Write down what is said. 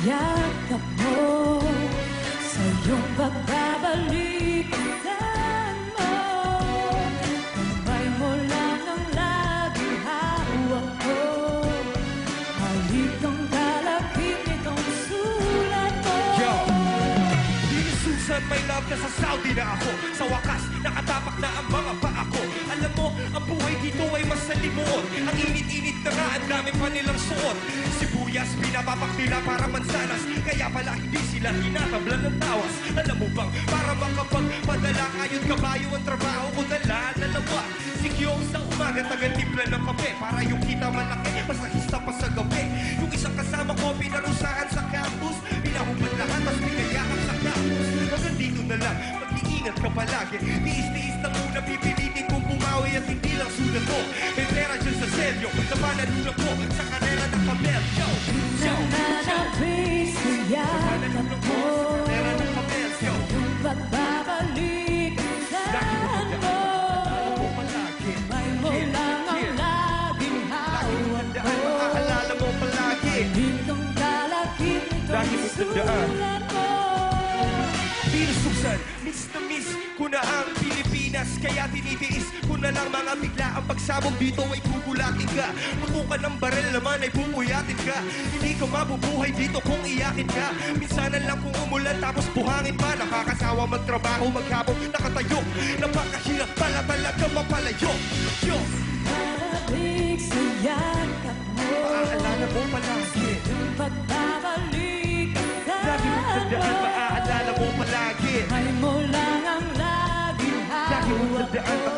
yakap mo, sa iyong pagbabalikan mo. Kamay mo lang ang laging hawak ko. Halikang kalapit nitong sulat mo. Yo! Susan, may love na sa Saudi na ako. Sa wakas, nakatapak na ang mga paa ko. Alam mo, ang buhay dito ay masalimuot. Ang init-init na nga, ang dami pa nilang suot. Sibuyas, pinapapak nila para mansanas. Kaya pala hindi sila hinatablan ng tawas. Alam mo bang, para makapagpadala kayod kabayo ang trabaho ko dala-dalawa. Sikyo sa umaga, tagal-timpla ng kape. Para yung kita malaki, masahista pa sa gabi. Yung isang kasama ko, pinarusahan sa campus. Pinahubad lahat, mas pinayakap sa campus. Hanggang dito na lang, mag-iingat ka palagi. Tiis-tiis na muna, pipilitin kong bumawi at hindi lang sulat ko. May pera dyan sa selyo, sa panalula ko, sa karera ng kabel. Yo! Yo! Nananabik sa yakap mo, sa karera ng kabel. Yo! yung pagbabalikan mo. Kamay mo lang ang laging hawak ko. Maaalala mo palagi. Halikang kalapit nitong sulat mo. Dear Susan, miss na miss ko na ang Pilipinas. Kaya tinitiis ko na lang mga bigla. Ang pagsabog dito ay gugulatin ka. Putukan ng barel naman ay bubuyatin ka. Hindi ka mabubuhay dito kung iyakin ka. Minsanan lang kung umulan tapos buhangin pa. Nakakasawa magtrabaho maghapon nakatayo. Napakahirap pala talaga mapalayo. Yo! Nananabik sa yakap mo, Maaalala mo palagi. yung pagbabalikan Lagi mo tandaan, maaalala mo palagi. Kamay mo lang ang laging Lagi mo hawak tandaan, ko.